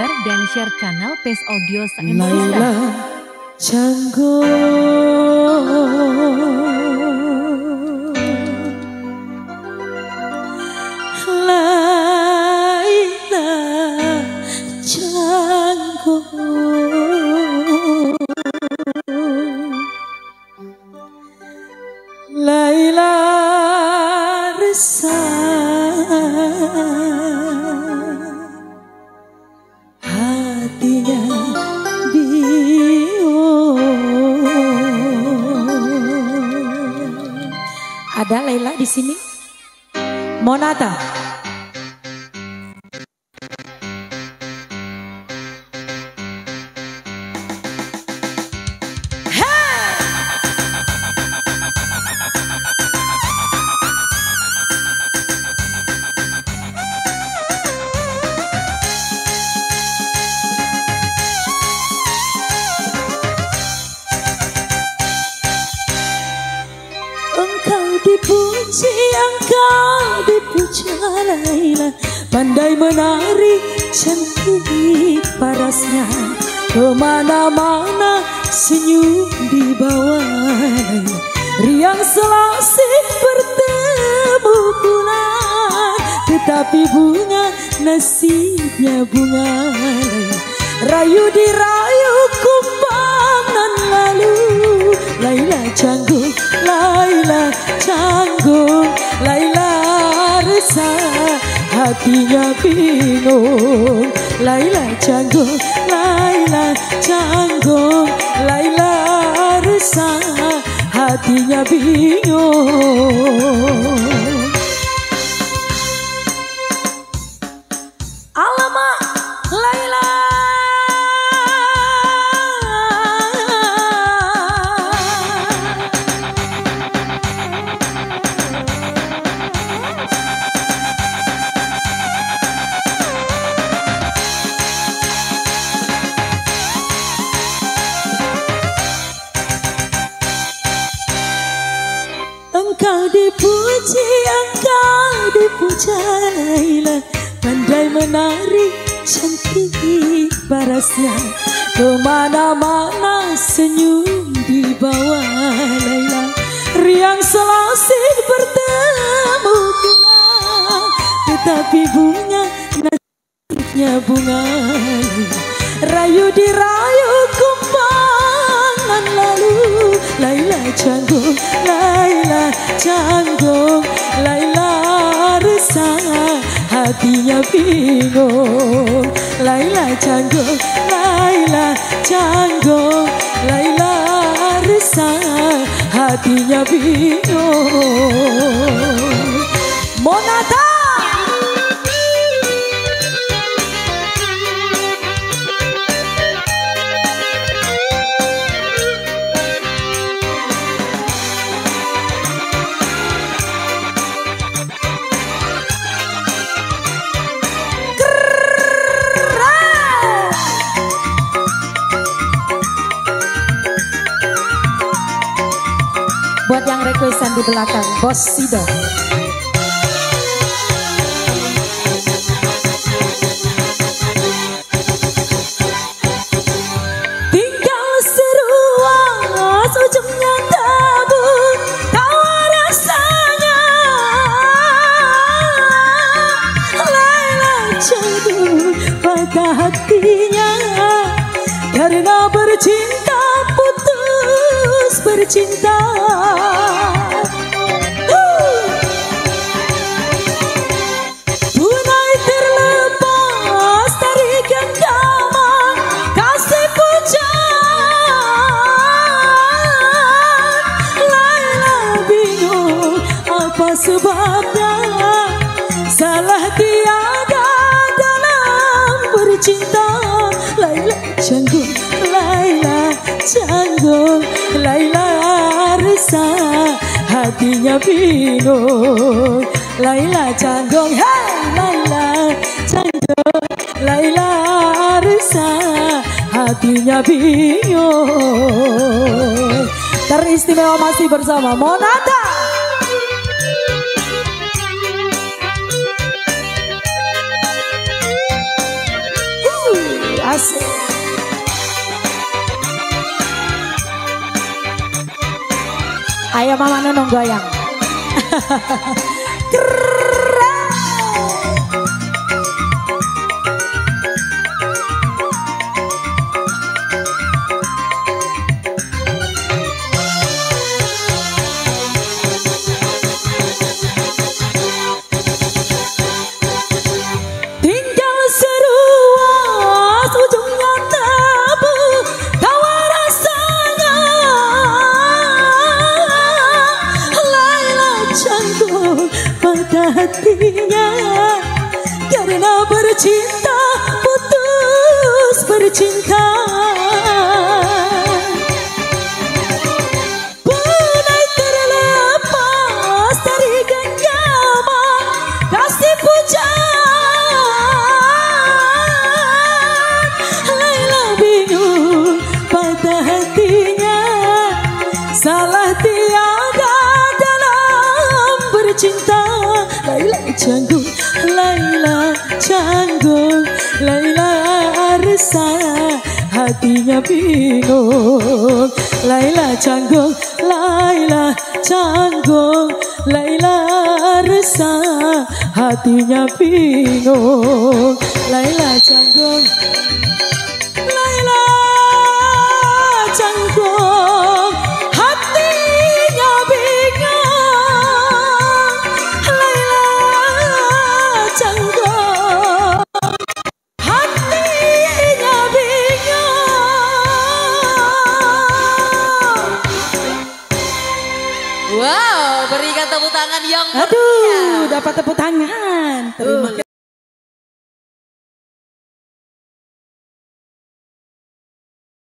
subscriber dan share channel Pace Audio Saem Laila Canggo Laila Canggo Laila resah hatinya bingung. Ada Laila di sini? Monata. Dipuji, engkau dipuja Laila, pandai menari cantik parasnya, kemana-mana senyum dibawa Laila, riang selasih bertemu bulan, tetapi bunga nasibnya bunga Laila, rayu dirayu kumpangan lalu. Laila Canggung, Laila Canggung, Laila resah hatinya bingung. Laila Canggung, Laila Canggung, Laila resah hatinya bingung. Alamak Laila, engkau dipuji, engkau dipuja Laila, pandai menari cantik parasnya, kemana-mana senyum dibawa Laila, riang selasih bertemu bunga, tetapi bunga nasibnya bunga Laila, rayu dirayu kumpangan lalu. Laila Canggung, Laila Canggung, Laila resah hatinya bingung. Laila Canggung, Laila Canggung, Laila resah hatinya bingung. Monata. Buat yang requestan di belakang, Bos Sido. Tinggal seruas ujungnya tabur, tawa rasanya. Laila Canggung patah hatinya karena bercinta putus bercinta. Tunai terlepas dari genggaman kasih pujaan. Laila bingung apa sebabnya, salah tiada dalam bercinta. Laila Canggung, Laila Canggung, Laila resah hatinya bingung. Laila Canggung, hey Laila Canggung, Laila resah hatinya bingung. Teristimewa masih bersama Monata. Asik. Ayo Mama Nunung goyang. Hatinya karena bercinta putus bercinta punai terlepas dari genggaman kasih pujaan Laila bingung patah hatinya salah tiada dalam bercinta Laila canggung, Laila canggung, Laila resah, hatinya bingung. Laila canggung, Laila canggung, Laila resah, hatinya bingung. Laila canggung, Laila canggung, hatinya bingung. Wow, berikan tepuk tangan yang Aduh, dapat tepuk tangan. Terima kasih.